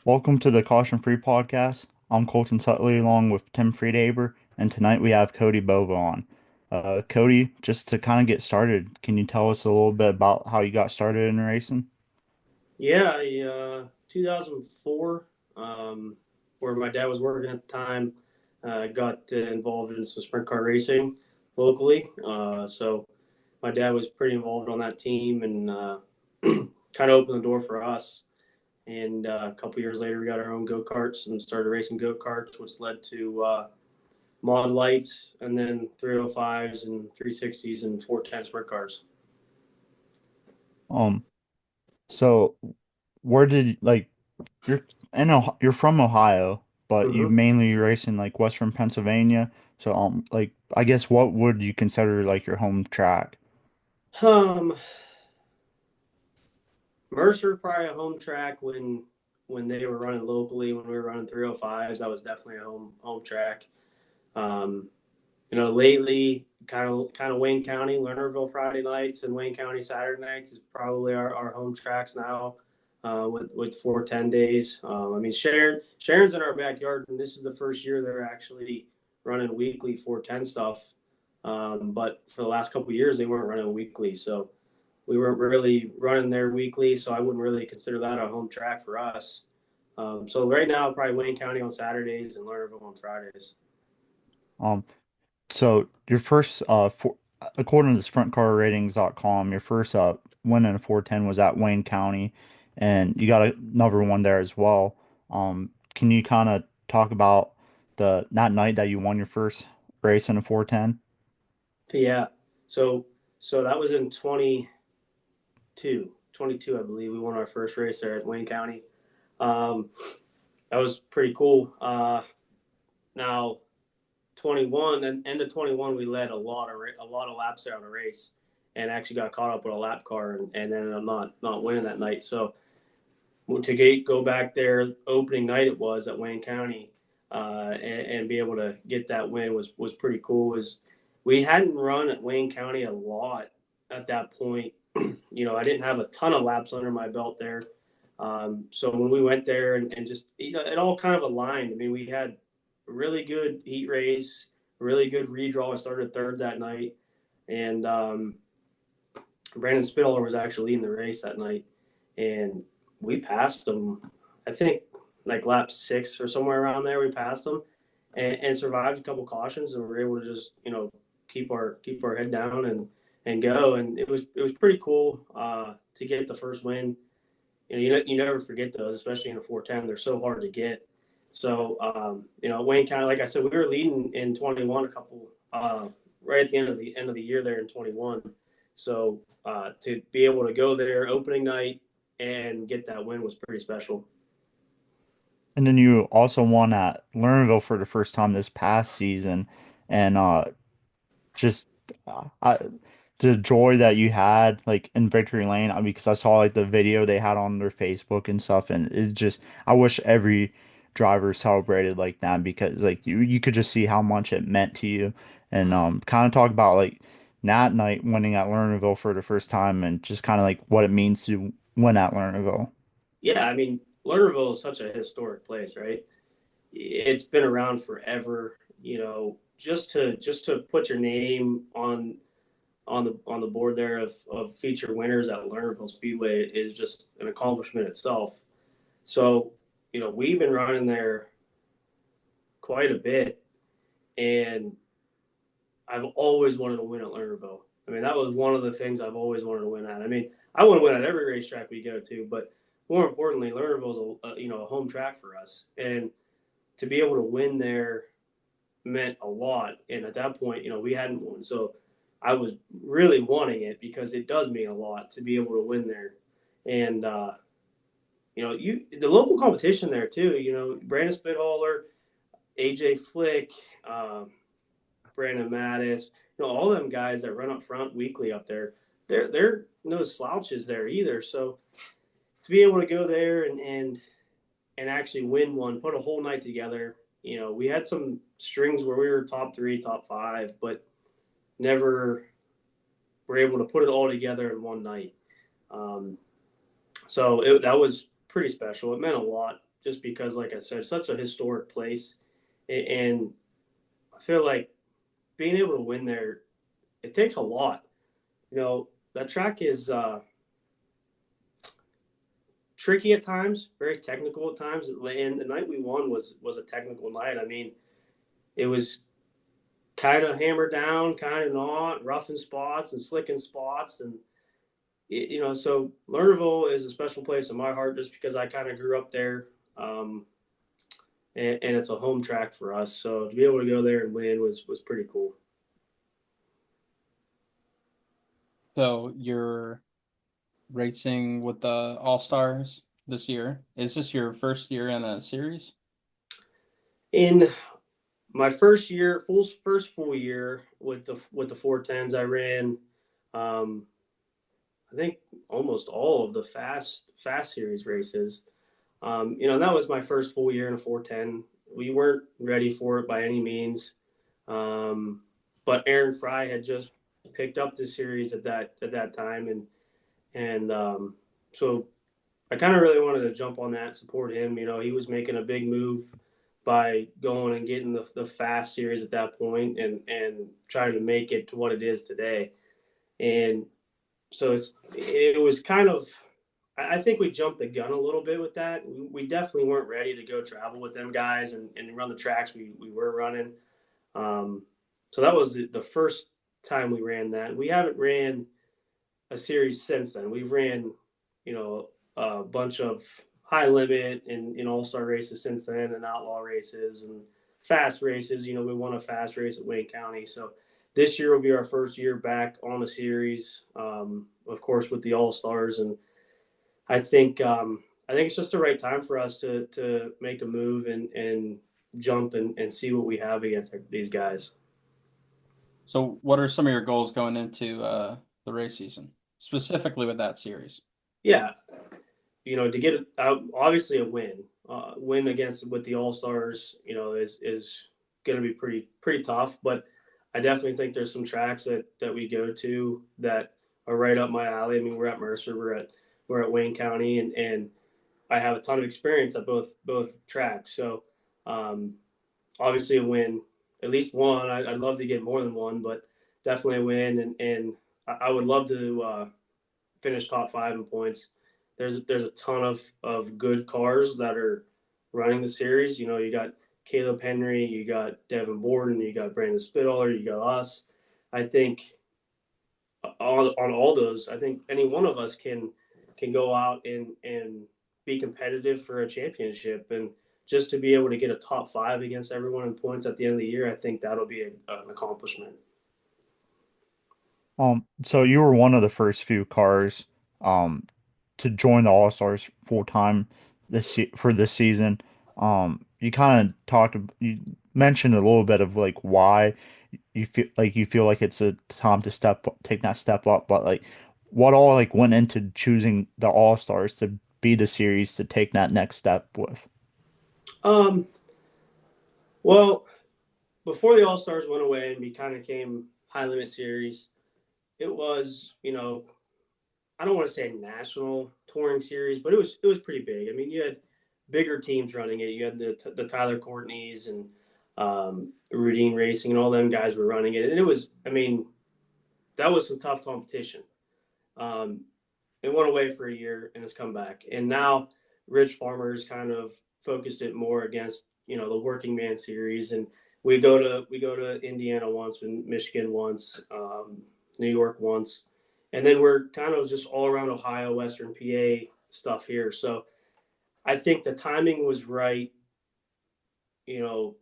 Welcome to the Caution Free Podcast. I'm Colton Sutley along with Tim Friedaber, and tonight we have Cody Bova on. Cody, just to kind of get started, can you tell us a little bit about how you got started in racing? Yeah, 2004, where my dad was working at the time, got involved in some sprint car racing locally. So my dad was pretty involved on that team and kind of opened the door for us. And a couple years later, we got our own go karts and started racing go karts, which led to mod lights and then 305s and 360s and 410 sprint cars. Um, so where did you're you're from Ohio, but you Mm-hmm. mainly race in like Western Pennsylvania. So I guess what would you consider like your home track? Um, Mercer probably a home track when they were running locally. When we were running 305s, that was definitely a home track. Um, lately, kind of Wayne County, Lernerville Friday nights and Wayne County Saturday nights is probably our home tracks now. With 410 days. I mean, Sharon's in our backyard, and this is the first year they're actually running weekly 410 stuff. But for the last couple of years, they weren't running weekly, so we weren't really running there weekly, so I wouldn't really consider that a home track for us. So right now, probably Wayne County on Saturdays and Lernerville on Fridays. Um, So your first according to sprintcarratings.com, your first win in a 410 was at Wayne County, and you got another one there as well. Can you kind of talk about the that night that you won your first race in a 410? Yeah, so so that was in 22, I believe. We won our first race there at Wayne County. Um, that was pretty cool. Now 21 and end of 21, we led a lot of laps there on the race, and actually got caught up with a lap car and ended up not winning that night. So go back there opening night it was at Wayne County, and be able to get that win was pretty cool. Was we hadn't run at Wayne County a lot at that point. I didn't have a ton of laps under my belt there. So when we went there and just it all kind of aligned. I mean, we had a really good heat race, really good redraw. I started third that night, and Brandon Spitaler was actually leading the race that night, and we passed him. I think like lap 6 or somewhere around there. We passed him and survived a couple cautions, and we were able to just keep our head down and go. And it was pretty cool to get the first win. You never forget those, especially in a 410. They're so hard to get. So Wayne County, like I said, we were leading in 21 a couple right at the end of the year there in 21. So to be able to go there opening night and get that win was pretty special. And then you also won at Lernerville for the first time this past season, and just I, the joy that you had like in Victory Lane. I mean, because I saw like the video they had on their Facebook and stuff, and it just I wish every driver celebrated like that because like you could just see how much it meant to you, and kind of talk about like that night winning at Lernerville for the first time and just kind of like what it means to win at Lernerville. Yeah, I mean, Lernerville is such a historic place, right? It's been around forever. Just to put your name on the board there of feature winners at Lernerville Speedway is just an accomplishment itself. So, we've been running there quite a bit, and I've always wanted to win at Lernerville. I mean, that was one of the things I've always wanted to win at. I mean, I want to win at every racetrack we go to, but more importantly, Lernerville is a home track for us, and to be able to win there meant a lot. And at that point, we hadn't won, so I was really wanting it because it does mean a lot to be able to win there. And the local competition there too. Brandon Spithaler, AJ Flick, um, Brandon Mattis, all them guys that run up front weekly up there, they're no slouches there either. So to be able to go there and actually win one, put a whole night together. We had some strings where we were top 3, top 5, but never were able to put it all together in one night. Um, so that was pretty special. It meant a lot just because, like I said, it's such a historic place, and I feel like being able to win there, it takes a lot. That track is tricky at times, very technical at times. And the night we won was a technical night. I mean, it was kind of hammered down, kind of not, rough in spots and slick in spots, and so Lernerville is a special place in my heart just because I kind of grew up there, um, and it's a home track for us. So to be able to go there and win was pretty cool. So you're racing with the All Stars this year. Is this your first year in a series? In my first full year with the 410s, I ran, um, I think almost all of the fast series races. That was my first full year in a 410. We weren't ready for it by any means, um, but Aaron Fry had just picked up the series at that time, and so I kind of really wanted to jump on that, support him. He was making a big move by going and getting the fast series at that point, and trying to make it to what it is today. And so it was kind of, I think we jumped the gun a little bit with that. We definitely weren't ready to go travel with them guys and run the tracks we were running. Um, so that was the first time we ran that. We haven't ran a series since then. We've ran, a bunch of high limit and all star races since then, and outlaw races and fast races. We won a fast race at Wayne County. So this year will be our first year back on the series, of course, with the all stars. And I think it's just the right time for us to make a move and jump and see what we have against these guys. So what are some of your goals going into the race season, specifically with that series? Yeah, to get out, obviously a win against with the All Stars, is going to be pretty tough. But I definitely think there's some tracks that we go to that are right up my alley. I mean, we're at Mercer, we're at Wayne County, and I have a ton of experience at both tracks. So um, obviously a win, at least one. I'd love to get more than one, but definitely a win, and I would love to finish top five in points. There's a ton of good cars that are running the series. You got Caleb Henry, you got Devin Borden, you got Brandon Spitaler, you got us. I think on all those, I think any one of us can go out and be competitive for a championship, and just to be able to get a top five against everyone in points at the end of the year, I think that'll be an accomplishment. So you were one of the first few cars um to join the All-Stars full time for this season. You kind of you mentioned a little bit of like why you feel like it's a time to take that step up, but like what all like went into choosing the All-Stars to be the series to take that next step with. Um, well, before the All Stars went away and we kind of came high limit series, it was I don't want to say national touring series, but it was pretty big. I mean, you had bigger teams running it. You had the Tyler Courtneys and Rudine Racing and all them guys were running it, and it was, I mean, that was some tough competition. Um, it went away for a year and it's come back, and now Rich Farmers kind of focused it more against the working man series, and we go to Indiana once, and Michigan once, New York once, and then we're kind of just all around Ohio, Western PA stuff here. So I think the timing was right,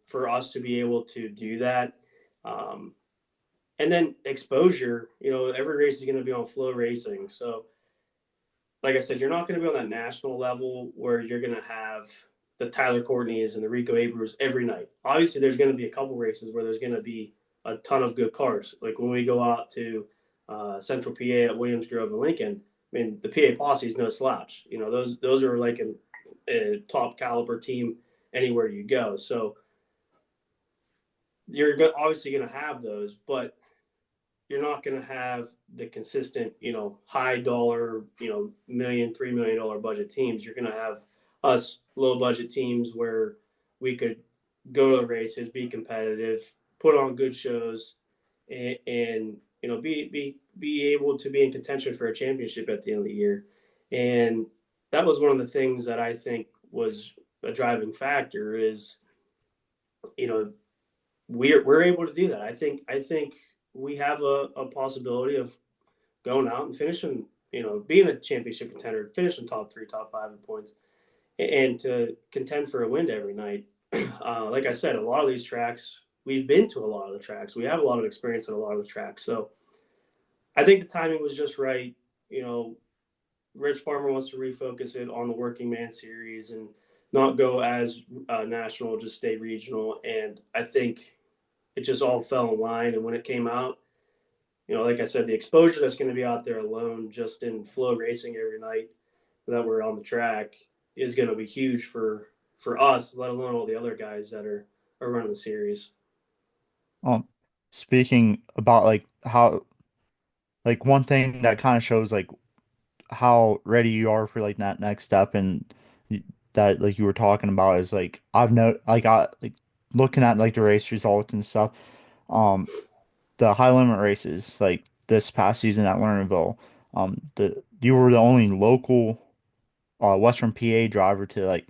for us to be able to do that. Um, and then exposure, every race is going to be on Flow Racing. So like I said, you're not going to be on that national level where you're going to have the Tyler Courtneys and the Rico Abrus every night. Obviously, there's going to be a couple races where there's going to be a ton of good cars. Like when we go out to Central PA at Williams Grove and Lincoln, I mean, the PA posse is no slouch. Those are like a top caliber team anywhere you go. So you're obviously going to have those, but you're not going to have the consistent, high dollar, million, $3 million budget teams. You're going to have us low budget teams where we could go to the races, be competitive, put on good shows, and be able to be in contention for a championship at the end of the year. And that was one of the things that I think was a driving factor is you know we're able to do that. I think we have a possibility of going out and finishing, being a championship contender, finishing top three, top five in points, and to contend for a win every night. Like I said, a lot of these tracks, we've been to a lot of the tracks. We have a lot of experience at a lot of the tracks. So I think the timing was just right. You know, Rich Farmer wants to refocus it on the Working Man Series and not go as national, just stay regional. And I think it just all fell in line. And when it came out, like I said, the exposure that's going to be out there alone, just in flow racing every night that we're on the track, is going to be huge for us, let alone all the other guys that are running the series. Um, Speaking about like how like one thing that kind of shows like how ready you are for like that next step and that like you were talking about is like I've no like I like looking at like the race results and stuff. Um, the high limit races like this past season at Lernerville, the you were the only local Western PA driver to like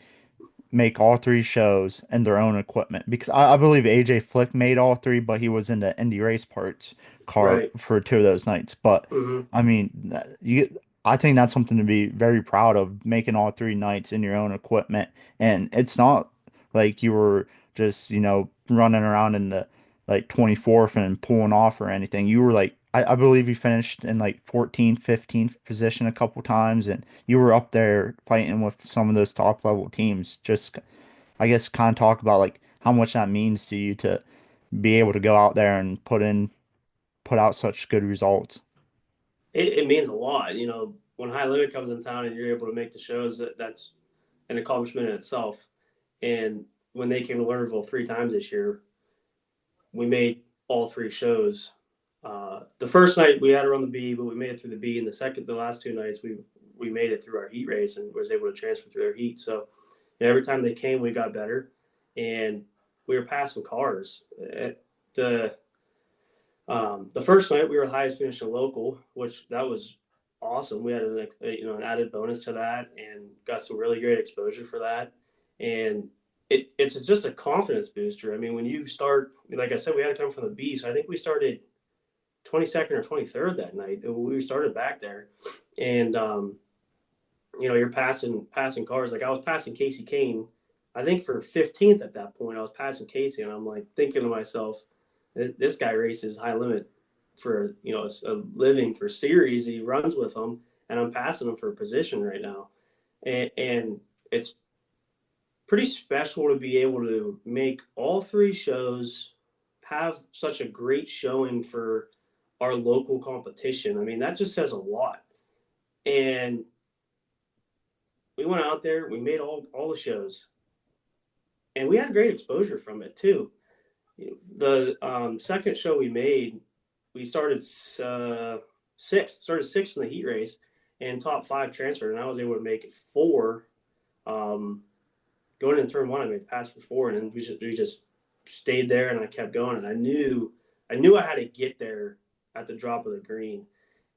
make all three shows in their own equipment because I believe AJ Flick made all three, but he was in the Indy race parts car Right. for two of those nights. But Mm-hmm. I mean, I think that's something to be very proud of, making all three nights in your own equipment. And it's not like you were just, running around in the like 24th and pulling off or anything. You were like, I believe you finished in like 14th, 15th position a couple times, and you were up there fighting with some of those top level teams. Just, I guess, kind of talk about like how much that means to you to be able to go out there and put out such good results. It means a lot. When High Limit comes in town and you're able to make the shows, that's an accomplishment in itself. And when they came to Lernerville 3 times this year, we made all three shows. The first night we had to run the B, but we made it through the B. And the last 2 nights, we made it through our heat race and was able to transfer through our heat. So every time they came, we got better, and we were passing cars. The first night we were the highest finishing local, which that was awesome. We had an added bonus to that and got some really great exposure for that. And it's just a confidence booster. I mean, when you start, like I said, we had to come from the B, so I think we started 22nd or 23rd that night. We started back there, and you're passing cars. Like I was passing Casey Kane, I think for 15th at that point. I was passing Casey, and I'm like thinking to myself, this guy races high limit for a living for series. He runs with them, and I'm passing him for a position right now, and it's pretty special to be able to make all three shows have such a great showing for our local competition. I mean, that just says a lot. And we went out there, we made all the shows, and we had great exposure from it too. The second show we made, we started sixth in the heat race, and top five transferred, and I was able to make it four. Um, Going into turn one, I made the pass for four, and then we just stayed there, and I kept going, and I knew I had to get there at the drop of the green,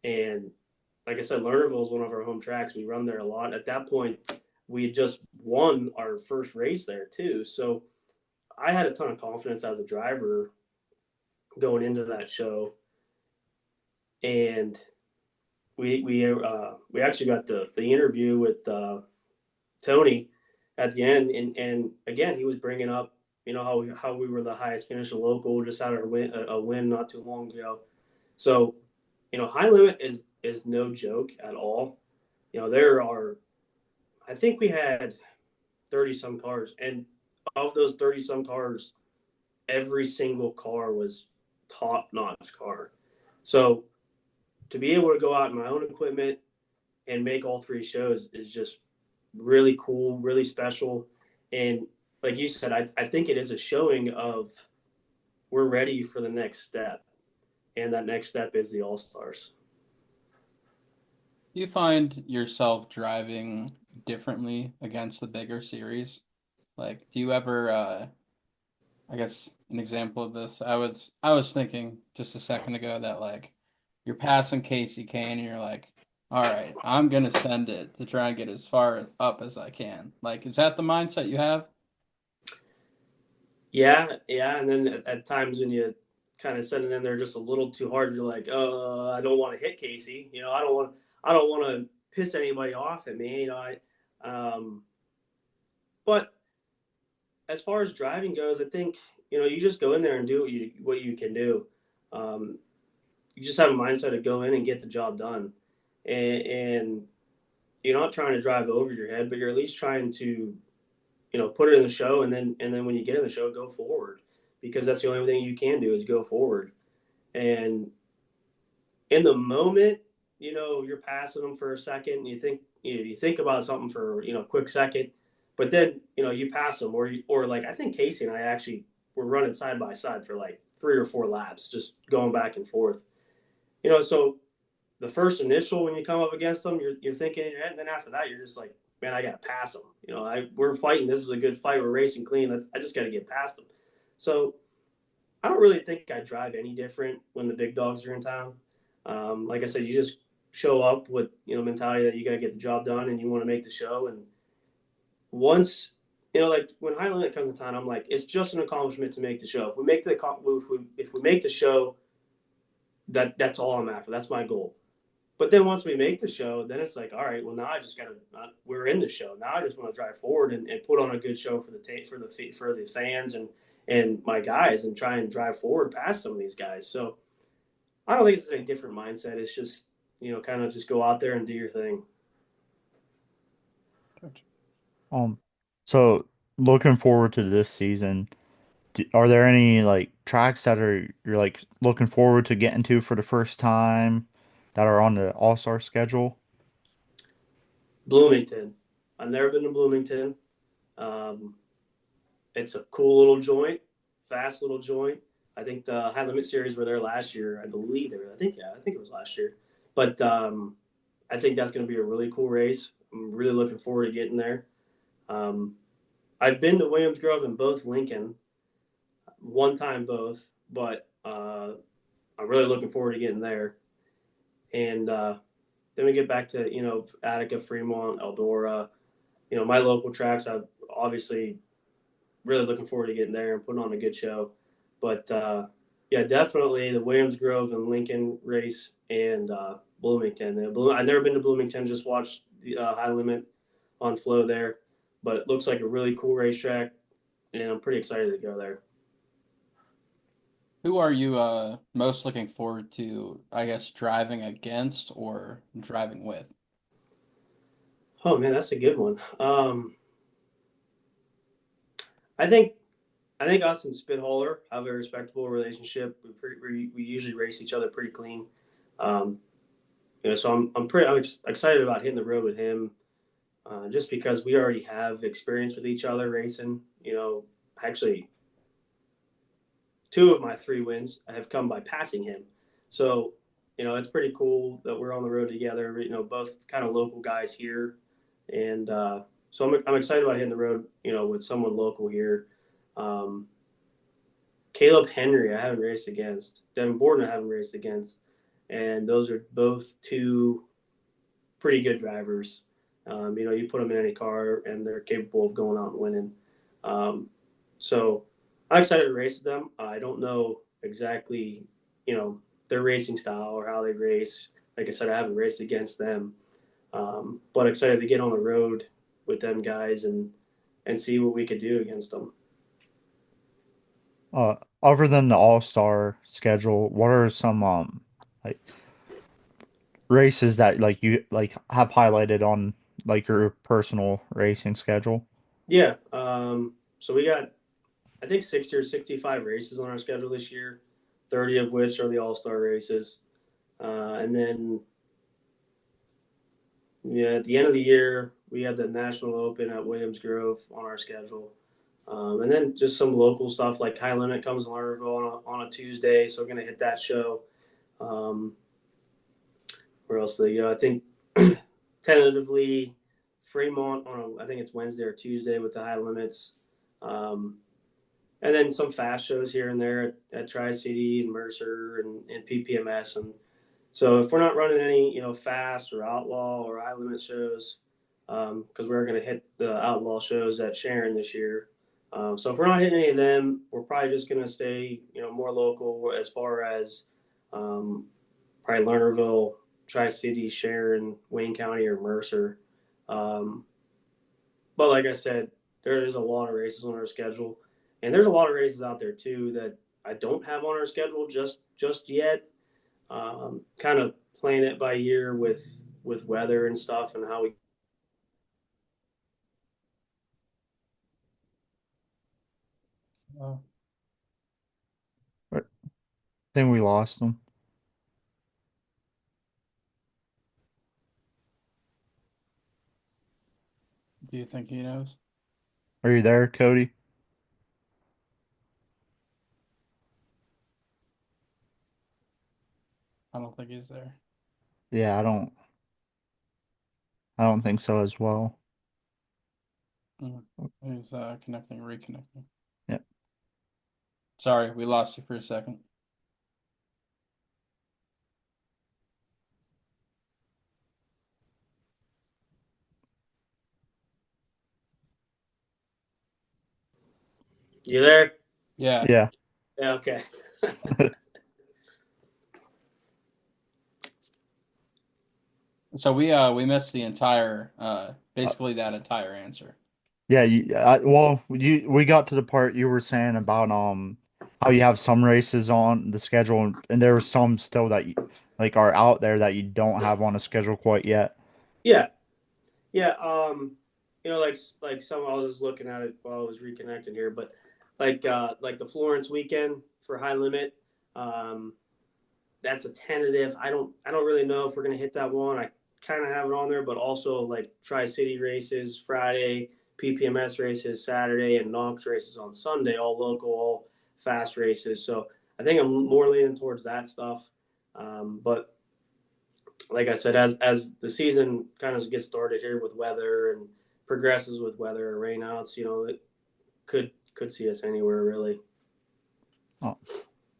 and like I said, Lernerville is one of our home tracks. We run there a lot. At that point, we had just won our first race there too, so I had a ton of confidence as a driver going into that show, and we actually got the interview with Tony at the end, and again he was bringing up how we were the highest finishing local, just had a win not too long ago. So high limit is no joke at all. There are, I think we had 30 some cars, and of those 30 some cars, every single car was top notch car. So to be able to go out in my own equipment and make all three shows is just really cool, really special. And like you said, I think it is a showing of we're ready for the next step. And that next step is the All Stars. Do you find yourself driving differently against the bigger series? Like, do you ever I guess an example of this, I was thinking just a second ago that like you're passing Casey Kane and you're like, all right, I'm gonna send it to try and get as far up as I can. Like, is that the mindset you have? Yeah, yeah. And then at times when you kind of send it in there just a little too hard, you're like, I don't want to hit Casey. I don't want to piss anybody off at me. Um, but as far as driving goes, I think you just go in there and do what you can do. Um, you just have a mindset to go in and get the job done, and you're not trying to drive over your head, but you're at least trying to put it in the show, and then when you get in the show, go forward, because that's the only thing you can do is go forward. And in the moment, you're passing them for a second, and you think about something for a quick second, but then you pass them, or like I think Casey and I actually were running side by side for like 3 or 4 laps, just going back and forth. So the first initial when you come up against them, you're thinking in your head, and then after that, you're just like, man, I got to pass them. We're fighting. This is a good fight. We're racing clean. I just got to get past them. So I don't really think I drive any different when the big dogs are in town. Like I said, you just show up with mentality that you got to get the job done and you want to make the show. And once like when High Limit comes to town, I'm like, it's just an accomplishment to make the show. If we make the show, that's all I'm after. That's my goal. But then once we make the show, then it's like, all right, well now I just gotta. We're in the show now. I just want to drive forward and put on a good show for the fans and my guys, and try and drive forward past some of these guys. So I don't think it's a different mindset. It's just kind of just go out there and do your thing. Um, so looking forward to this season, are there any like tracks that you're like looking forward to getting to for the first time that are on the All-Star schedule? Bloomington. I've never been to Bloomington. Um, it's a cool little joint, fast little joint. I think the High Limit Series were there last year. I believe they were. I think it was last year. But I think that's going to be a really cool race. I'm really looking forward to getting there. Um, I've been to Williams Grove and both Lincoln, one time both, but I'm really looking forward to getting there. And then we get back to Attica, Fremont, Eldora. My local tracks. I'm obviously really looking forward to getting there and putting on a good show. But yeah, definitely the Williams Grove and Lincoln race, and Bloomington. I've never been to Bloomington, just watched the High Limit on Flow there, but it looks like a really cool racetrack, and I'm pretty excited to go there. Who are you most looking forward to, I guess, driving against or driving with? Oh man, that's a good one. I think I think us and Spithaler have a respectable relationship. We usually race each other pretty clean. Um, so I'm excited about hitting the road with him, just because we already have experience with each other racing. Actually, 2 of my 3 wins have come by passing him. So it's pretty cool that we're on the road together. Both kind of local guys here, and so I'm excited about hitting the road. With someone local here. Um, Caleb Henry, I haven't raced against. Devin Borden, I haven't raced against. And those are both two pretty good drivers. You put them in any car, and they're capable of going out and winning. Um, so I'm excited to race with them. I don't know exactly, their racing style or how they race. Like I said, I haven't raced against them, but excited to get on the road with them guys and see what we could do against them. Other than the All-Star schedule, what are some like races that like you like have highlighted on like your personal racing schedule? Yeah. So we got, I think, 60 or 65 races on our schedule this year, 30 of which are the All Star races. And then, yeah, at the end of the year, we had the National Open at Williams Grove on our schedule. And then just some local stuff like High Limit comes to Lernerville on a Tuesday. So we're going to hit that show. Um, where else do they go? I think tentatively Fremont I think it's Wednesday or Tuesday with the high limits. Um, and then some fast shows here and there at Tri City and Mercer and PPMS. And so if we're not running any, fast or outlaw or high limit shows, because we're going to hit the outlaw shows at Sharon this year. So if we're not hitting any of them, we're probably just going to stay, more local as far as um, probably Lernerville, Tri City, Sharon, Wayne County, or Mercer. Um, but like I said, there is a lot of races on our schedule, and there's a lot of races out there too that I don't have on our schedule just yet. Kind of playing it by year with weather and stuff and how we. Oh, I think we lost them. do you think he knows? Are you there, Cody? I don't think he's there. Yeah, I don't think so as well. Mm. He's connecting, reconnecting. Yep. Sorry, we lost you for a second. You there? Yeah. Yeah. Yeah. Okay. So we missed the entire Uh, basically that entire answer. yeah, we got to the part you were saying about how you have some races on the schedule and there were some still that like are out there that you don't have on the schedule quite yet. Yeah. Yeah. Like some I was just looking at it while I was reconnecting here, but like the Florence weekend for high limit. Um, that's a tentative. I don't really know if we're gonna hit that one. I kind of have it on there, but also like Tri City races Friday, PPMS races Saturday, and Knox races on Sunday, all local, all fast races. So I think I'm more leaning towards that stuff. But like I said, as the season kind of gets started here with weather and progresses with weather or rainouts, it could see us anywhere really. Uh,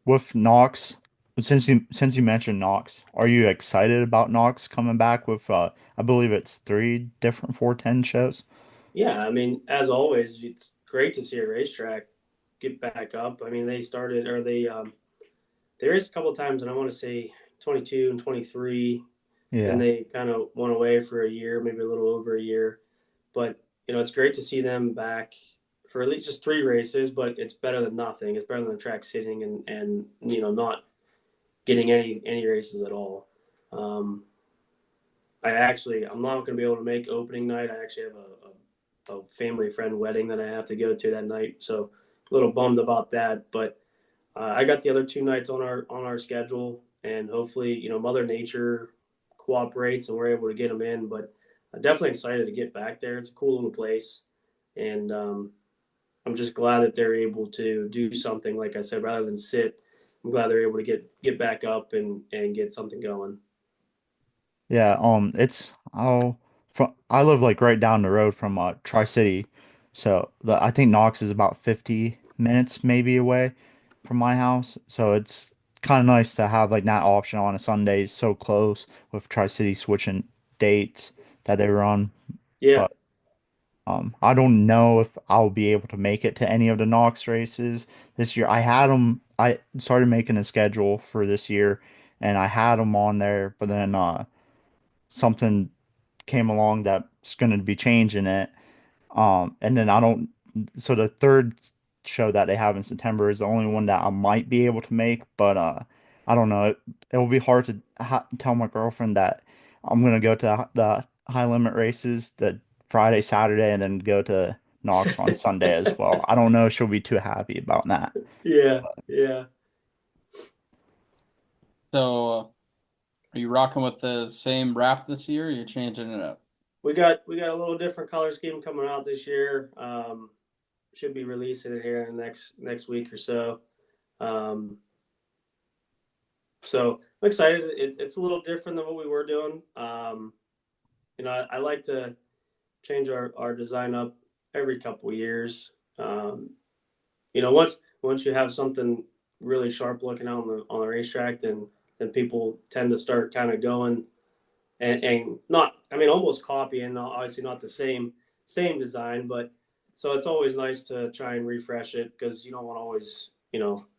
with Knox, since you mentioned Knox, are you excited about Knox coming back with I believe it's three different 410 shows? Yeah, I mean, as always, it's great to see a racetrack get back up. I mean, they started or there is a couple of times, and I want to say 22 and 23. Then Yeah. they kind of went away for a year, maybe a little over a year. But it's great to see them back for at least just three races. But it's better than nothing. It's better than the track sitting and not getting any races at all. Um, I'm not going to be able to make opening night. I actually have a family friend wedding that I have to go to that night, so a little bummed about that. But I got the other two nights on our schedule, and hopefully, Mother Nature cooperates and we're able to get them in. But I'm definitely excited to get back there. It's a cool little place, and I'm just glad that they're able to do something. Like I said, rather than sit, I'm glad they're able to get back up and get something going. Yeah, it's I live like right down the road from Tri-City. So I think Knox is about 50 minutes maybe away from my house. So it's kind of nice to have like that option on a Sunday so close with Tri-City switching dates that they run. Yeah, But I don't know if I'll be able to make it to any of the Knox races this year. I started making a schedule for this year and I had them on there, but then something came along that's going to be changing it. And then I don't, so the third show that they have in September is the only one that I might be able to make, but I don't know. It will be hard to tell my girlfriend that I'm going to go to the high limit races the Friday, Saturday, and then go to Knox on Sunday as well. I don't know if she'll be too happy about that. yeah, yeah. So are you rocking with the same wrap this year, or are you changing it up? We got a little different color scheme coming out this year. Should be releasing it here in the next week or so. Um, so I'm excited. It's a little different than what we were doing. I like to change our design up every couple of years. Um, once you have something really sharp looking out on the racetrack, then people tend to start kind of going and not, I mean, almost copying, obviously not the same design, but so it's always nice to try and refresh it because you don't want to always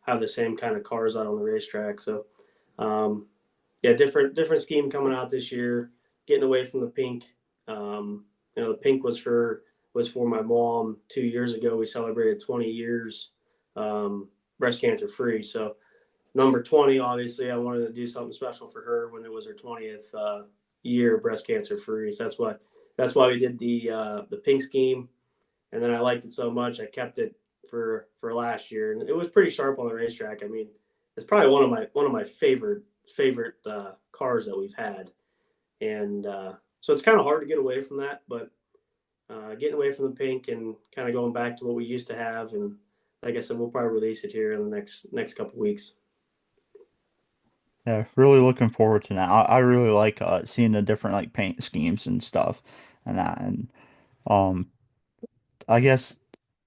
have the same kind of cars out on the racetrack. So um, yeah, different scheme coming out this year, getting away from the pink. The pink was for my mom 2 years ago. We celebrated 20 years breast cancer free. So number 20, obviously, I wanted to do something special for her when it was her 20th year breast cancer free. So that's why we did the pink scheme, and then I liked it so much I kept it for last year, and it was pretty sharp on the racetrack. I mean, it's probably one of my favorite cars that we've had, and so it's kind of hard to get away from that, but getting away from the pink and kind of going back to what we used to have, and like I said, we'll probably release it here in the next couple weeks. Yeah, really looking forward to that. I really like seeing the different like paint schemes and stuff and that. And um I guess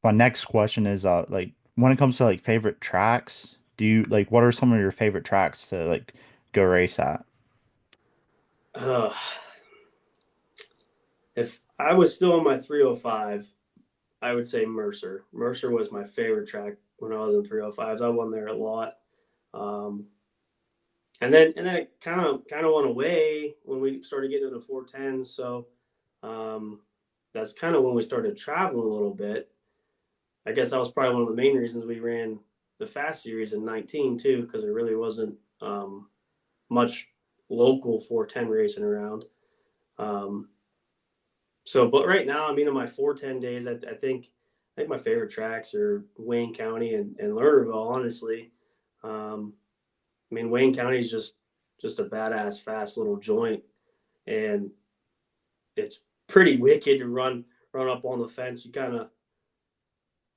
my next question is like when it comes to like favorite tracks, do you like what are some of your favorite tracks to like go race at? Uh, if I was still in my 305, I would say Mercer. Mercer was my favorite track when I was in 305s. I won there a lot. Um, and then it kind of went away when we started getting into 410s. So um, that's kind of when we started traveling a little bit. I guess that was probably one of the main reasons we ran the Fast Series in 19 too, because there really wasn't much local 410 racing around. Um, but right now, I mean, in my 410 days, I think my favorite tracks are Wayne County and Lernerville. Honestly, um, I mean, Wayne County is just a badass, fast little joint, and it's pretty wicked to run up on the fence. You kind of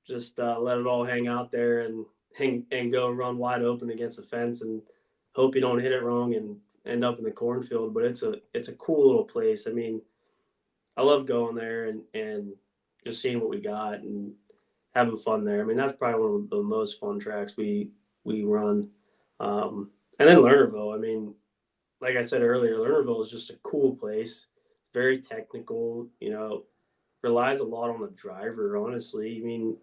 just let it all hang out there and go run wide open against the fence and hope you don't hit it wrong and end up in the cornfield. But it's a cool little place. I mean, I love going there and just seeing what we got and having fun there. I mean, that's probably one of the most fun tracks we run. Um, and then Lernerville. I mean, like I said earlier, Lernerville is just a cool place. Very technical. Relies a lot on the driver. Honestly, I mean,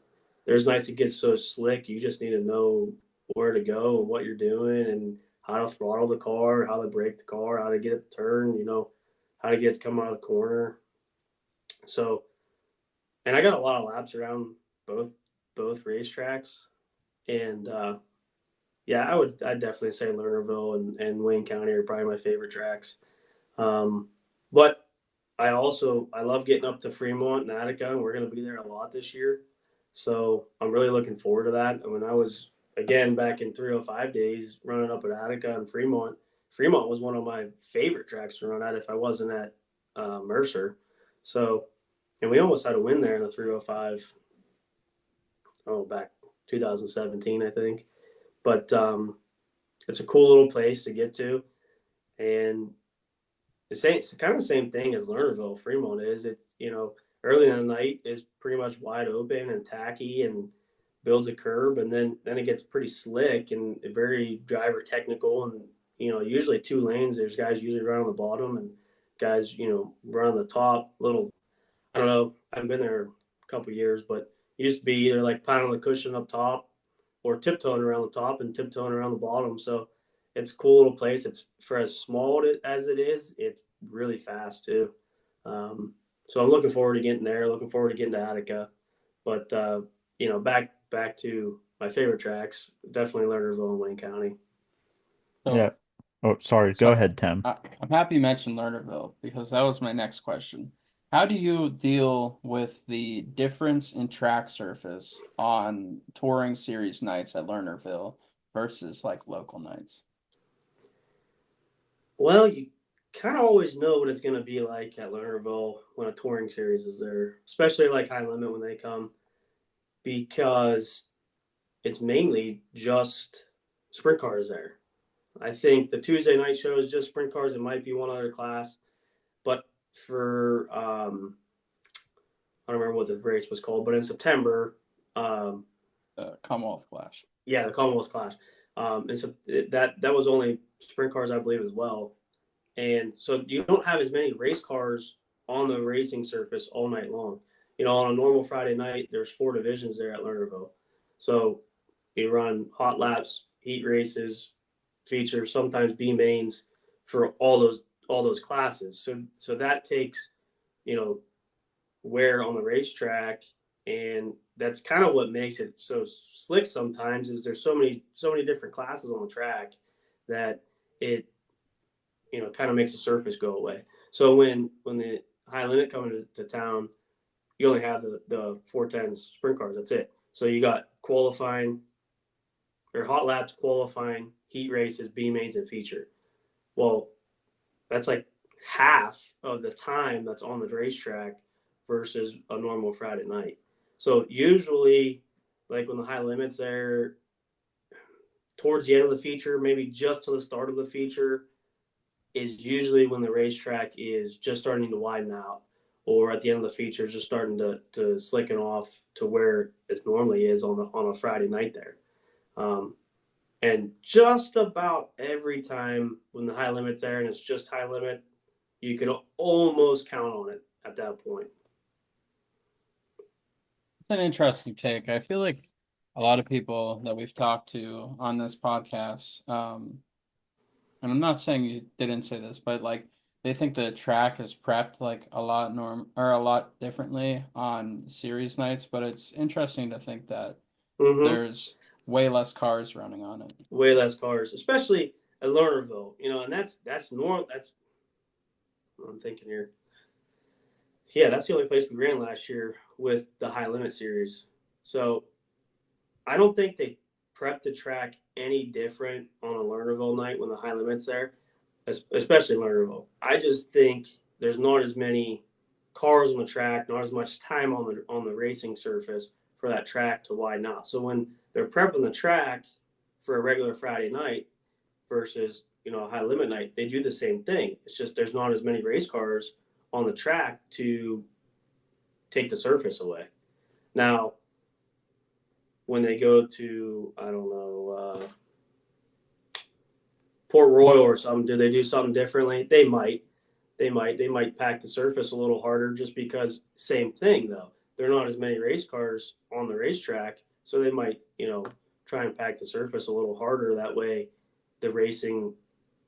there's nights it gets so slick. You just need to know where to go and what you're doing and how to throttle the car, how to brake the car, how to get it to turn. How to get it to come out of the corner. So, and I got a lot of laps around both both racetracks, and yeah, I'd definitely say Lernerville and Wayne County are probably my favorite tracks. But I love getting up to Fremont and Attica, and we're going to be there a lot this year. So I'm really looking forward to that. And when I was again back in 305 days running up at Attica and Fremont, Fremont was one of my favorite tracks to run at if I wasn't at Mercer. So, and we almost had a win there in the 305. Oh, back 2017, I think. But it's a cool little place to get to, and it's kind of the same thing as Lernerville. Fremont is. It's early in the night is pretty much wide open and tacky and builds a curb, and then it gets pretty slick and very driver technical. And usually two lanes. There's guys usually right on the bottom and guys run on the top. Little I don't know. I haven't been there a couple of years, but it used to be either like pounding the cushion up top or tiptoeing around the top and tiptoeing around the bottom. So it's a cool little place. It's for as small as it is, it's really fast too. So I'm looking forward to getting there. Looking forward to getting to Attica. But back to my favorite tracks. Definitely Lernerville and Wayne County. Yeah. So, Oh, sorry. Go so ahead, Tim. I'm happy you mentioned Lernerville because that was my next question. How do you deal with the difference in track surface on touring series nights at Lernerville versus like local nights? Well, you kind of always know what it's going to be like at Lernerville when a touring series is there, especially like high limit when they come, because it's mainly just sprint cars there. I think the Tuesday night show is just sprint cars. It might be one other class, but for I don't remember what the race was called, but in September, um, Commonwealth Clash. yeah, the Commonwealth Clash. And so that was only sprint cars, I believe, as well. And so you don't have as many race cars on the racing surface all night long. On a normal Friday night, there's 4 divisions there at Lernerville. So you run hot laps, heat races, features, sometimes B mains for all those classes. So that takes you know wear on the racetrack, and that's kind of what makes it so slick sometimes. Is there's so many different classes on the track that it kind of makes the surface go away. So when the high limit coming to town, you only have the 410s sprint cars. That's it. So you got qualifying or hot laps, qualifying, heat races, B mains, and feature. Well, that's like half of the time that's on the racetrack versus a normal Friday night. So usually, like when the high limits there, towards the end of the feature, maybe just to the start of the feature, is usually when the racetrack is just starting to widen out, or at the end of the feature, just starting to slicken off to where it normally is on a Friday night there. Um, and just about every time when the high limit's there and it's just high limit, you can almost count on it at that point. It's an interesting take. I feel like a lot of people that we've talked to on this podcast, and I'm not saying you didn't say this, but like they think the track is prepped like a lot or a lot differently on series nights, but it's interesting to think that Mm-hmm. there's way less cars running on it. Way less cars, especially at Lernerville, and that's normal. That's what I'm thinking here. Yeah, that's the only place we ran last year with the high limit series. So I don't think they prep the track any different on a Lernerville night when the high limit's there, especially Lernerville. I just think there's not as many cars on the track, not as much time on the racing surface for that track to widen out. So when they're prepping the track for a regular Friday night versus a high limit night, they do the same thing. It's just there's not as many race cars on the track to take the surface away. Now, when they go to I don't know Port Royal or something, do they do something differently? They might. They might pack the surface a little harder just because same thing though. There are not as many race cars on the racetrack, so they might try and pack the surface a little harder. That way, the racing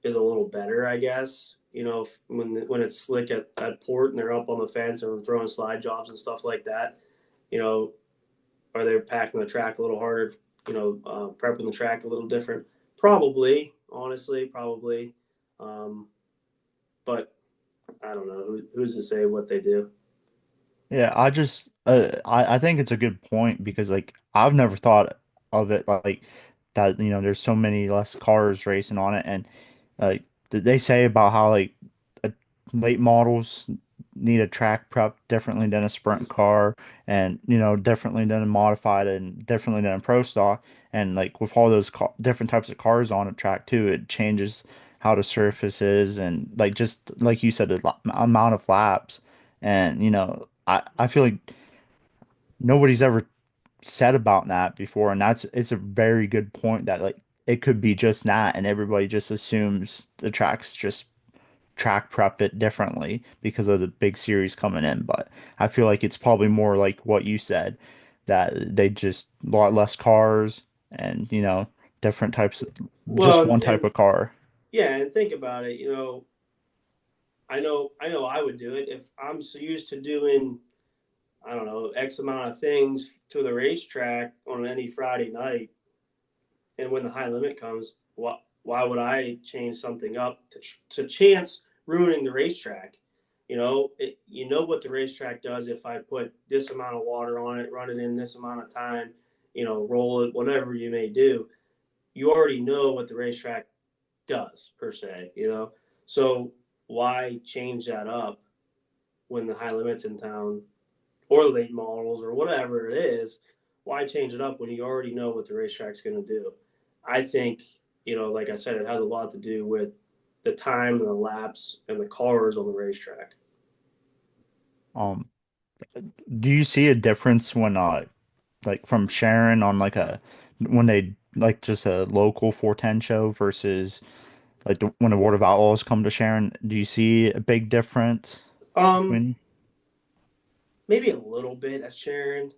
is a little better, I guess. When it's slick at Port and they're up on the fence and throwing slide jobs and stuff like that, you know, are they packing the track a little harder? Prepping the track a little different? Probably, honestly, probably. Um, but I don't know. Who's to say what they do? Yeah, I think it's a good point because like I've never thought of it like that, there's so many less cars racing on it and like they say about how like a, late models need a track prep differently than a sprint car and differently than a modified and differently than a pro stock and like with all those different types of cars on a track too, it changes how the surface is and like just like you said the amount of laps. And I feel like nobody's ever said about that before, and it's a very good point that like it could be just that, and everybody just assumes the tracks just track prep it differently because of the big series coming in. But I feel like it's probably more like what you said, that they just a lot less cars and different types of Well, just one and, type and of car. yeah, and think about it. I know I would do it if I'm so used to doing I don't know X amount of things to the racetrack on any Friday night, and when the high limit comes, why would I change something up to chance ruining the racetrack? You know what the racetrack does if I put this amount of water on it, run it in this amount of time, roll it, whatever you may do. You already know what the racetrack does per se. So why change that up when the high limits in town or late models or whatever it is? Why change it up when you already know what the racetrack's going to do? I think, like I said, it has a lot to do with the time and the laps and the cars on the racetrack. Um, do you see a difference when like from Sharon on like a when they like just a local 410 show versus like when the World of Outlaws come to Sharon? Do you see a big difference Um, between? Maybe a little bit at Sharon,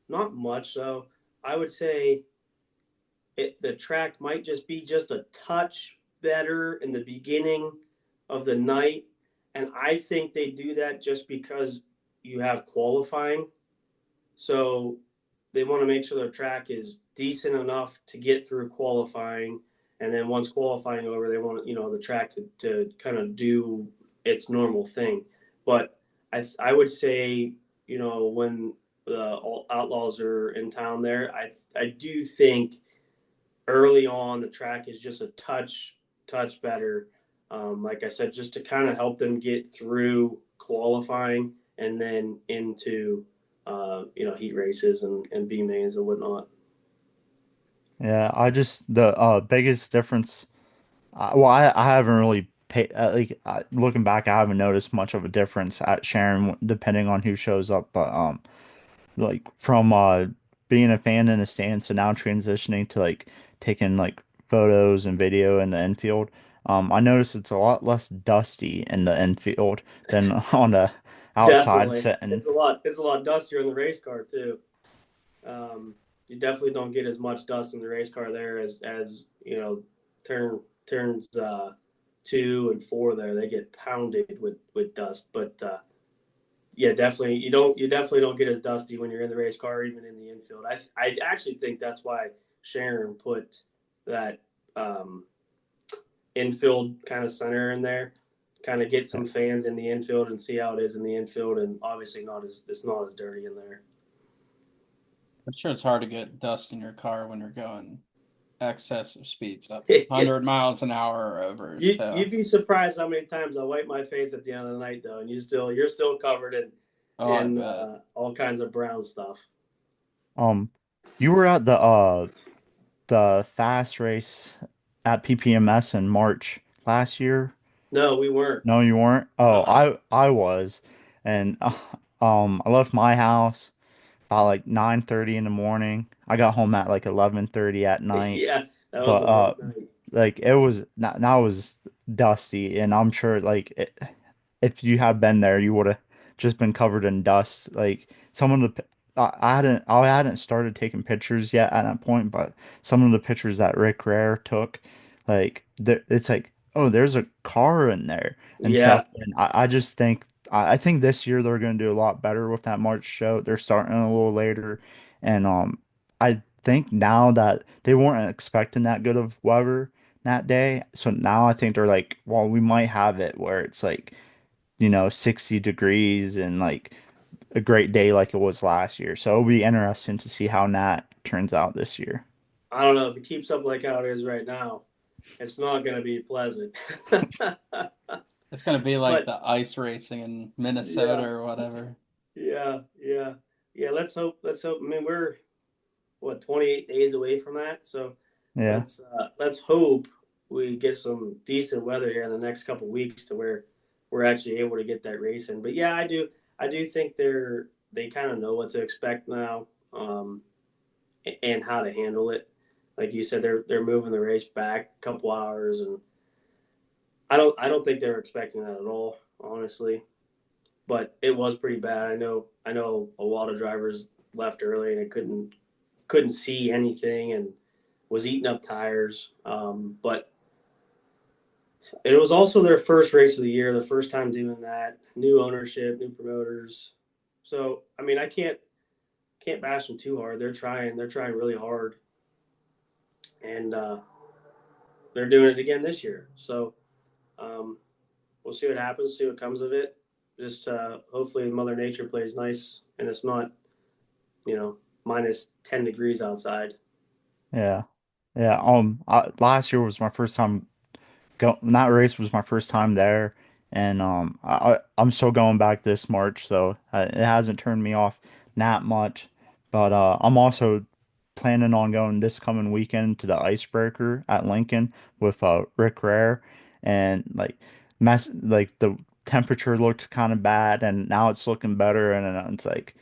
not much though. I would say the track might just be just a touch better in the beginning of the night, and I think they do that just because you have qualifying. So they want to make sure their track is decent enough to get through qualifying, and then once qualifying over, they want the track to kind of do its normal thing. But I would say when the Outlaws are in town there, I do think early on the track is just a touch better. Like I said, just to kind of help them get through qualifying and then into heat races and B mains and whatnot. Yeah, I just the biggest difference. Well, I haven't really paid like looking back, I haven't noticed much of a difference at Sharon depending on who shows up. But like from being a fan in the stands to now transitioning to like taking like photos and video in the infield. I noticed it's a lot less dusty in the infield than on the outside Definitely, setting. it's a lot dustier in the race car too. Um, you definitely don't get as much dust in the race car there as turns 2 and 4 there. They get pounded with dust, but yeah, definitely you definitely don't get as dusty when you're in the race car, or even in the infield. I actually think that's why Sharon put that um, infield kind of center in there, kind of get some fans in the infield and see how it is in the infield, and obviously not as it's not as dirty in there. I'm sure it's hard to get dust in your car when you're going excessive speeds up Yeah, 100 miles an hour or over. So, you'd be surprised how many times I wipe my face at the end of the night though, and you're still covered in oh, I in bet. all kinds of brown stuff. Um, you were at the fast race at PPMS in March last year. No, we weren't. No, you weren't. Oh, Uh-uh. I was, and I left my house about like 9:30 in the morning. I got home at like 11:30 at night. Yeah, that was But a late night. like it was now it was dusty, and I'm sure like if you had been there, you would have just been covered in dust. Like some of the I hadn't started taking pictures yet at that point, but some of the pictures that Rick Rare took, like it's like, oh, there's a car in there and Yeah, stuff. And I just think I think this year they're going to do a lot better with that March show. They're starting a little later, and I think now that they weren't expecting that good of weather that day, so now I think they're like, well, we might have it where it's like 60 degrees and like a great day like it was last year. So it'll be interesting to see how Nat turns out this year. I don't know if it keeps up like how it is right now. It's not going to be pleasant. It's going to be like But the ice racing in Minnesota yeah, or whatever. yeah. Let's hope. I mean, we're what 28 days away from that, so Yeah. let's hope we get some decent weather here in the next couple of weeks to where we're actually able to get that race in. But yeah, I do think they kind of know what to expect now, and how to handle it. Like you said, they're moving the race back a couple hours, and I don't think they were expecting that at all, honestly. But it was pretty bad. I know a lot of drivers left early and it couldn't see anything and was eating up tires. But it was also their first race of the year, their first time doing that. New ownership, new promoters. So I mean, I can't bash them too hard. They're trying really hard, and they're doing it again this year. So um, we'll see what happens, see what comes of it. Just hopefully Mother Nature plays nice and it's not minus 10 degrees outside. Yeah. Yeah. Last year was my first time that race was my first time there, and I'm still going back this March, so it hasn't turned me off that much. But I'm also planning on going this coming weekend to the Icebreaker at Lincoln with Rick Rare, and like the temperature looked kind of bad, and now it's looking better. And then it's like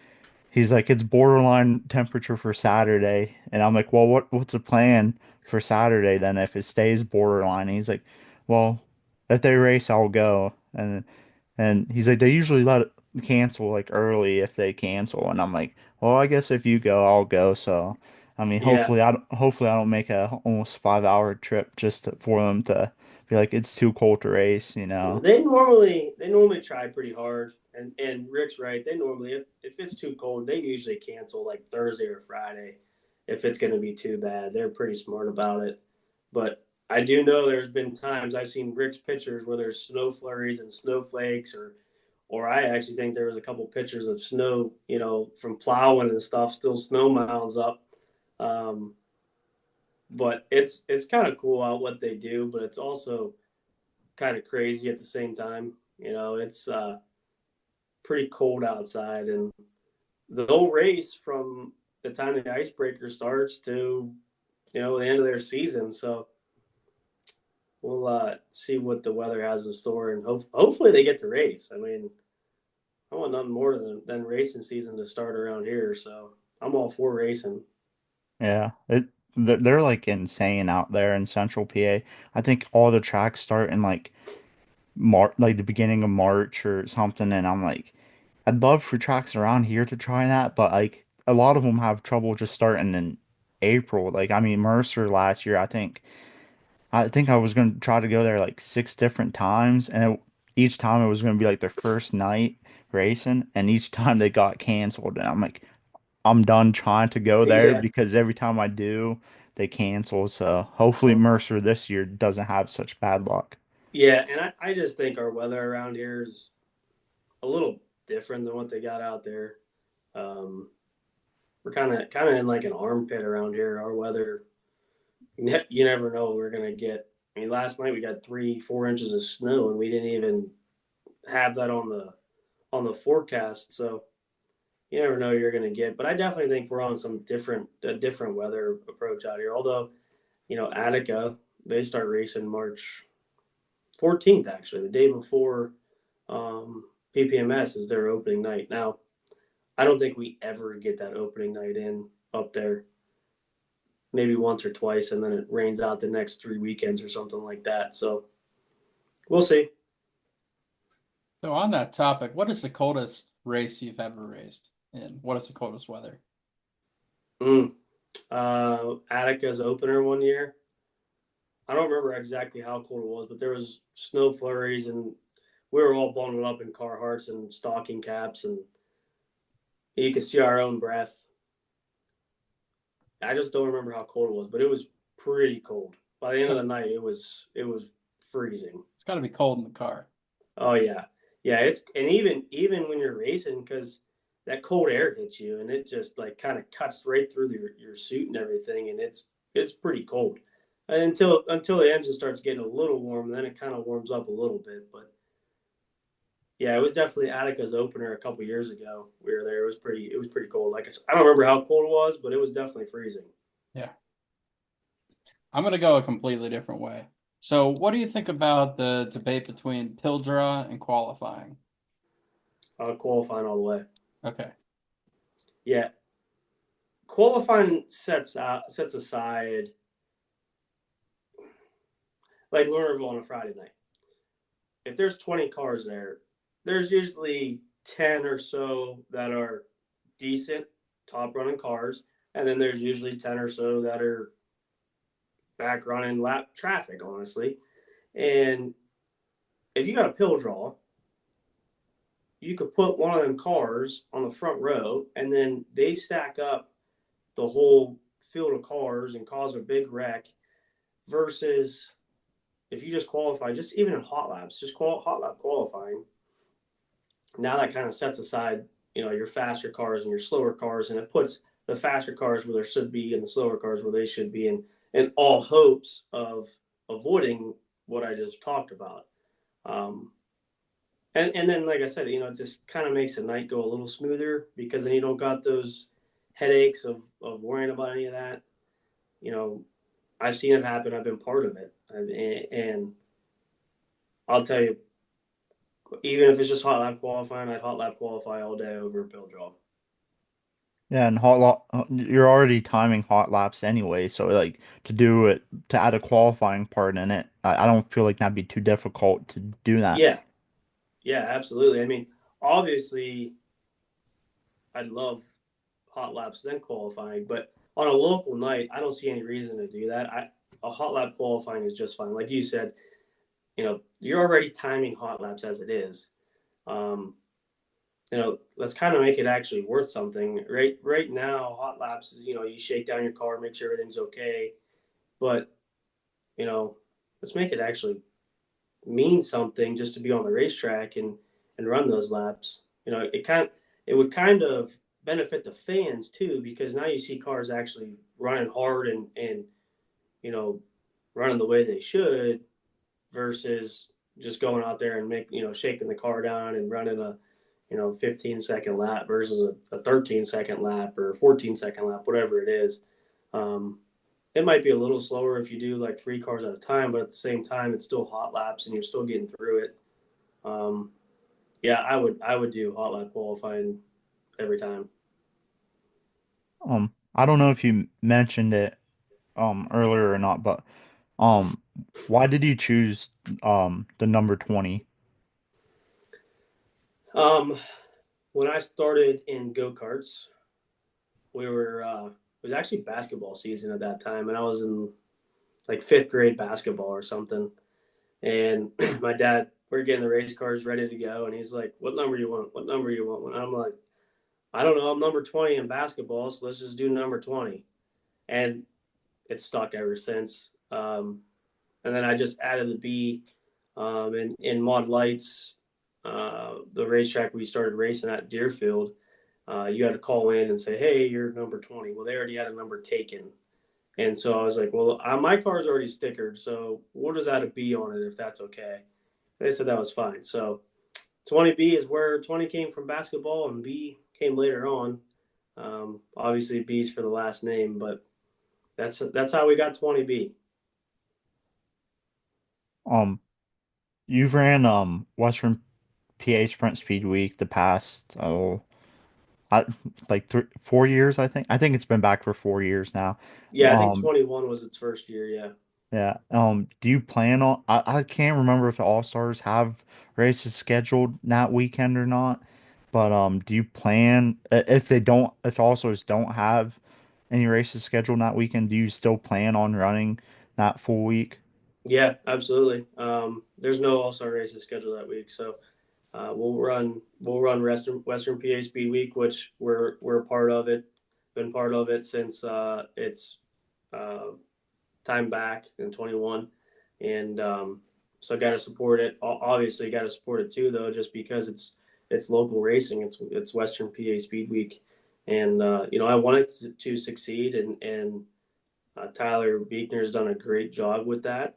he's like it's borderline temperature for Saturday, and I'm like, well, what's the plan for Saturday then if it stays borderline? And he's like, well, if they race, I'll go. And he's like, they usually let it cancel like early if they cancel. And I'm like, well, I guess if you go, I'll go. So, I mean, Yeah, hopefully I don't make a almost 5 hour trip just for them to be like, it's too cold to race, you know? they normally try pretty hard, and Rick's right. They normally, if it's too cold, they usually cancel like Thursday or Friday. If it's going to be too bad, they're pretty smart about it. But I do know there's been times I've seen Rick's pictures where there's snow flurries and snowflakes, or I actually think there was a couple pictures of snow, from plowing and stuff, still snow mounds up. Um, but it's kind of cool out what they do, but it's also kind of crazy at the same time. It's pretty cold outside, and they'll race from the time the icebreaker starts to the end of their season. So we'll see what the weather has in store, and hopefully they get to race. I mean, I want nothing more than racing season to start around here. So I'm all for racing. Yeah. They're like insane out there in Central PA. I think all the tracks start in like like the beginning of March or something, and I'm like, I'd love for tracks around here to try that, but like a lot of them have trouble just starting in April. Like I mean Mercer last year, I think I was gonna try to go there like 6 different times, and each time it was gonna be like their first night racing, and each time they got canceled, and I'm like, I'm done trying to go there Yeah, because every time I do, they cancel. So hopefully Mercer this year doesn't have such bad luck. yeah, and I just think our weather around here is a little different than what they got out there. Um, we're kind of in like an armpit around here. Our weather, you never know what we're gonna get. I mean, last night we got 3, 4 inches of snow, and we didn't even have that on the forecast. So you never know what you're gonna get. But I definitely think we're on some different weather approach out here. Although Attica, they start racing March 14th, actually, the day before PPMS is their opening night. Now, I don't think we ever get that opening night in up there. Maybe once or twice, and then it rains out the next 3 weekends or something like that. So we'll see. So on that topic, what is the coldest race you've ever raced? And what is the coldest weather? Mm. Attica's opener one year. I don't remember exactly how cold it was, but there was snow flurries, and we were all bundled up in Carhartts and stocking caps, and you could see our own breath. I just don't remember how cold it was, but it was pretty cold. By the end of the night, it was freezing. It's got to be cold in the car. Oh yeah, yeah. And even when you're racing, because that cold air hits you, and it just like kind of cuts right through your suit and everything, and it's pretty cold. And until the engine starts getting a little warm, then it kind of warms up a little bit. But yeah, it was definitely Attica's opener a couple years ago. We were there. It was pretty cold. Like I said, I don't remember how cold it was, but it was definitely freezing. Yeah. I'm going to go a completely different way. So, what do you think about the debate between pill draw and qualifying? Qualifying all the way. Okay. Yeah, qualifying sets aside like Lernerville on a Friday night. If there's 20 cars there, there's usually 10 or so that are decent top running cars, and then there's usually 10 or so that are back running lap traffic, honestly. And if you got a pill draw, you could put one of them cars on the front row, and then they stack up the whole field of cars and cause a big wreck. Versus if you just qualify, just even in hot laps, just hot lap qualifying. Now that kind of sets aside, your faster cars and your slower cars, and it puts the faster cars where they should be and the slower cars where they should be, in all hopes of avoiding what I just talked about. Um, and then, like I said, it just kind of makes the night go a little smoother because then you don't got those headaches of worrying about any of that. You know, I've seen it happen. I've been part of it, and I'll tell you, Even if it's just hot lap qualifying, I'd hot lap qualify all day over bill draw. Yeah, and hot lap, you're already timing hot laps anyway, so like to do it to add a qualifying part in it, I don't feel like that'd be too difficult to do that. Yeah, yeah, absolutely. I mean, obviously, I'd love hot laps then qualifying, but on a local night, I don't see any reason to do that. A hot lap qualifying is just fine. Like you said, you're already timing hot laps as it is. Um, let's kind of make it actually worth something. Right now, hot laps is, you shake down your car, make sure everything's okay. But, you know, let's make it actually mean something just to be on the racetrack and run those laps. It would kind of benefit the fans too, because now you see cars actually running hard and you know running the way they should versus just going out there and shaking the car down and running a 15-second lap versus a 13-second lap or a 14-second lap, whatever it is. Um, it might be a little slower if you do like three cars at a time, but at the same time, it's still hot laps and you're still getting through it. Um, yeah, I would do hot lap qualifying every time. I don't know if you mentioned it earlier or not, but um why did you choose the number 20? Um, when I started in go karts, it was actually basketball season at that time, and I was in like fifth grade basketball or something. And my dad, we're getting the race cars ready to go, and he's like, "What number do you want? What number do you want?" And I'm like, "I don't know. I'm number 20 in basketball, so let's just do number 20." And it's stuck ever since. And then I just added the B. In Mod Lights, the racetrack we started racing at Deerfield, you had to call in and say, "Hey, you're number 20." Well, they already had a number taken. And so I was like, "Well, my car's already stickered, so we'll just add a B on it if that's okay." They said that was fine. So 20B is where 20 came from basketball, and B came later on. Obviously, B's for the last name, but that's how we got 20B. Um you've ran Western PA Sprint Speed Week the past I, like 4 years, I think. I think it's been back for 4 years now. Yeah, I think Um, 21 was its first year. Yeah. yeah. Do you plan on? I can't remember if the All-Stars have races scheduled that weekend or not. But do you plan if they don't, if All-Stars don't have any races scheduled that weekend, do you still plan on running that full week? Yeah, absolutely. There's no All Star races scheduled that week, so we'll run Western PA Speed Week, which we're a part of it. Been part of it since its uh, time back in 21, and so I got to support it. Obviously, got to support it too, though, just because it's local racing. It's Western PA Speed Week, and I want it to succeed, and Tyler Beekner has done a great job with that.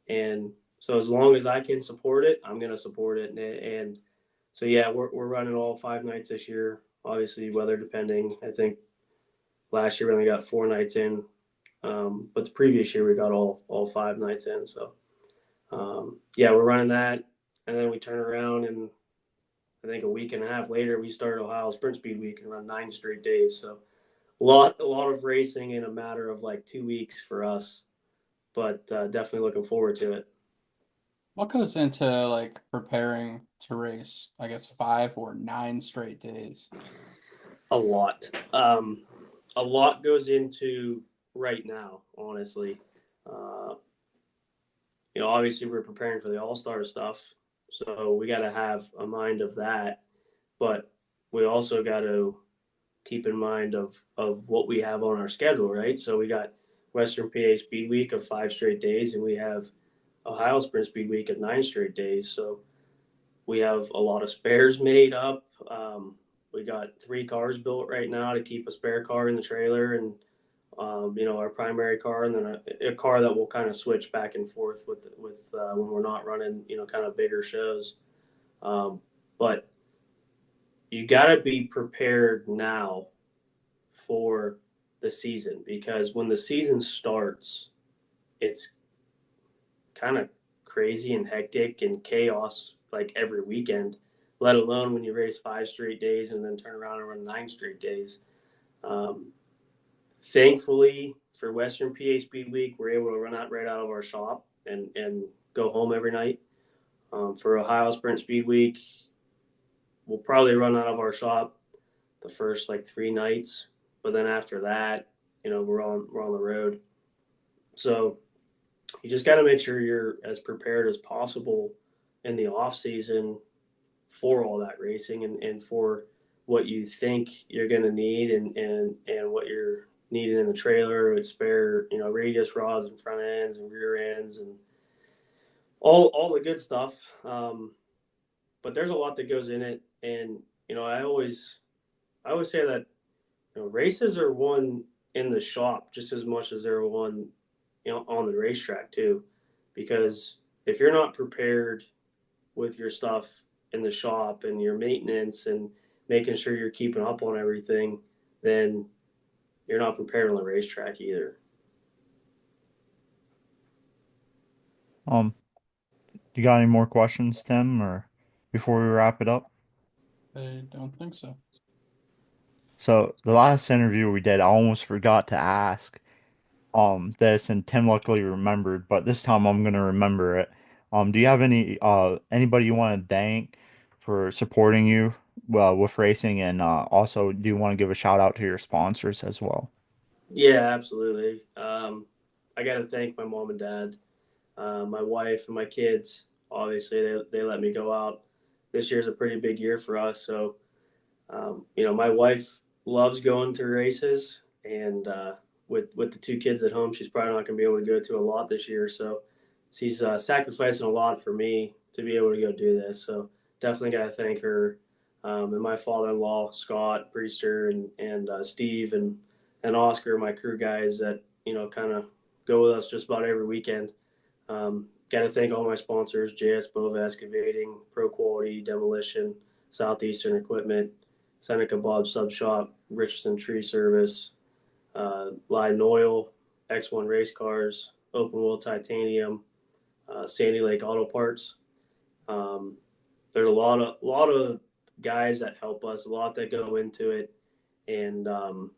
And so as long as I can support it, I'm going to support it. And so, yeah, we're running all 5 nights this year, obviously, weather depending. I think last year we only got 4 nights in, but the previous year we got all 5 nights in. So, yeah, we're running that. And then we turn around and I think a week and a half later, we start Ohio Sprint Speed Week and run 9 straight days. So, a lot of racing in a matter of like 2 weeks for us, but definitely looking forward to it. What goes into like preparing to race, I guess 5 or 9 straight days? A lot. A lot goes into right now, honestly. Uh, obviously we're preparing for the All Star stuff, so we got to have a mind of that. But we also got to keep in mind of what we have on our schedule, right? So we got Western PA Speed Week of 5 straight days, and we have Ohio Sprint Speed Week of 9 straight days. So we have a lot of spares made up. We got 3 cars built right now to keep a spare car in the trailer, and our primary car, and then a car that will kind of switch back and forth with when we're not running, kind of bigger shows. But you got to be prepared now for the season, because when the season starts, it's kind of crazy and hectic and chaos like every weekend, let alone when you race 5 straight days and then turn around and run 9 straight days. Um, Thankfully for Western PA Speed Week, we're able to run out right out of our shop and go home every night. For Ohio Sprint Speed Week, we'll probably run out of our shop the first like 3 nights, but then after that, we're on the road. So you just got to make sure you're as prepared as possible in the off season for all that racing and for what you think you're going to need and what you're needing in the trailer with spare, radius rods and front ends and rear ends and all the good stuff. But there's a lot that goes in it. And, I always say that, races are won in the shop just as much as they're won, on the racetrack too, because if you're not prepared with your stuff in the shop and your maintenance and making sure you're keeping up on everything, then you're not prepared on the racetrack either. Um, you got any more questions, Tim, or before we wrap it up? I don't think so. So the last interview we did, I almost forgot to ask this, and Tim luckily remembered, but this time I'm gonna remember it. Do you have anybody you want to thank for supporting you with racing, and also do you want to give a shout out to your sponsors as well? Yeah, absolutely. I got to thank my mom and dad, my wife, and my kids. Obviously, they let me go out. This year's a pretty big year for us. So, my wife loves going to races, and with the 2 kids at home, she's probably not going to be able to go to a lot this year. So, she's sacrificing a lot for me to be able to go do this. So, definitely got to thank her, and my father-in-law Scott Priester and Steve and Oscar, my crew guys that kind of go with us just about every weekend. Got to thank all my sponsors: JS Bova Excavating, Pro Quality Demolition, Southeastern Equipment, Seneca Bob Sub Shop, Richardson Tree Service, Lyden Oil, X1 Race Cars, Open Wheel Titanium, Sandy Lake Auto Parts. Um, there's a lot of guys that help us, a lot that go into it, and I'm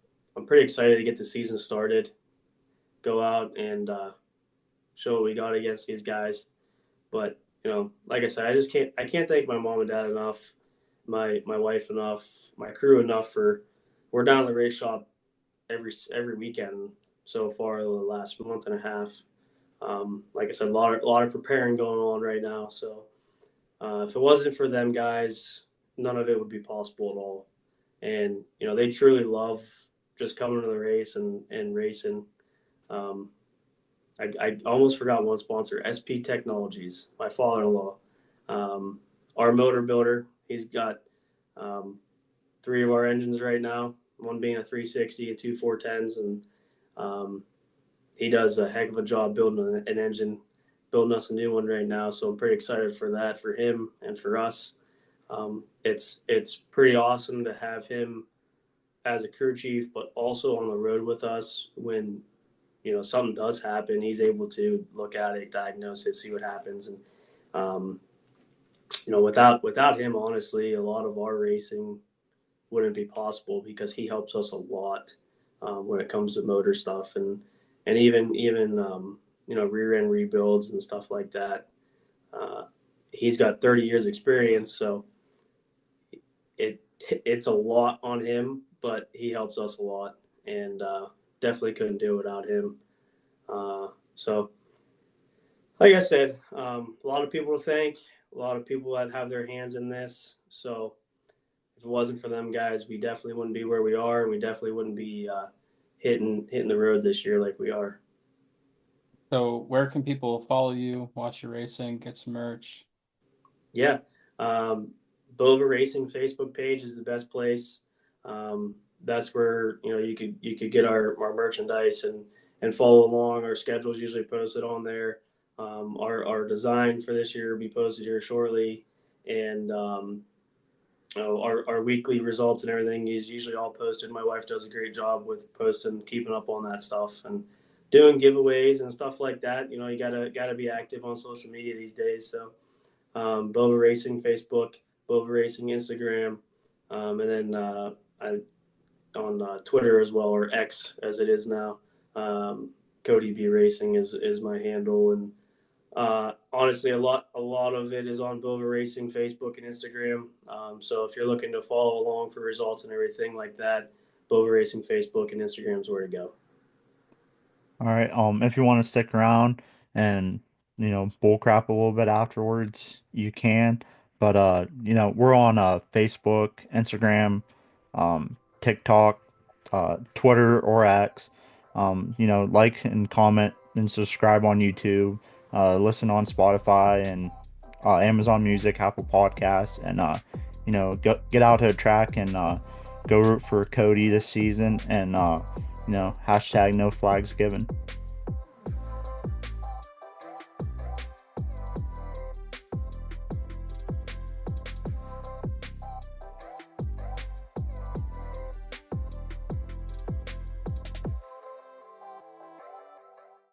pretty excited to get the season started. Go out and show what we got against these guys. But like I said, I can't thank my mom and dad enough, my wife enough, my crew enough for we're down at the race shop every weekend so far the last month and a half. Like I said, a lot of preparing going on right now. So if it wasn't for them guys, none of it would be possible at all. And they truly love just coming to the race and racing. Um, I almost forgot one sponsor, SP Technologies, my father-in-law, um, our motor builder. He's got um, 3 of our engines right now, one being a 360 and 2 410s, and um, he does a heck of a job building an engine, building us a new one right now. So I'm pretty excited for that for him and for us. It's pretty awesome to have him as a crew chief, but also on the road with us when something does happen. He's able to look at it, diagnose it, see what happens, and um, without him, honestly, a lot of our racing wouldn't be possible because he helps us a lot when it comes to motor stuff and even rear end rebuilds and stuff like that. Uh, he's got 30 years experience, so it's a lot on him, but he helps us a lot, and definitely couldn't do it without him. So, like I said, a lot of people to thank, a lot of people that have their hands in this. So, if it wasn't for them guys, we definitely wouldn't be where we are, and we definitely wouldn't be hitting the road this year like we are. So where can people follow you, watch your racing, get some merch? Yeah, um, Bova Racing Facebook page is the best place. That's where you could get our merchandise and follow along. Our schedule is usually posted on there. Our design for this year will be posted here shortly, and our weekly results and everything is usually all posted. My wife does a great job with posting, keeping up on that stuff, and doing giveaways and stuff like that. You gotta be active on social media these days. So Bova Racing Facebook, Bova Racing Instagram, and then I on Twitter as well, or X as it is now. Cody B Racing is my handle, and honestly, a lot of it is on Bova Racing Facebook and Instagram. So if you're looking to follow along for results and everything like that, Bova Racing Facebook and Instagram is where to go. All right. If you want to stick around and bull crap a little bit afterwards, you can. But we're on Facebook, Instagram, TikTok, Twitter or X. Like and comment and subscribe on YouTube. Listen on Spotify and Amazon Music, Apple Podcasts, and get out to a track and go root for Cody this season and hashtag no flags given.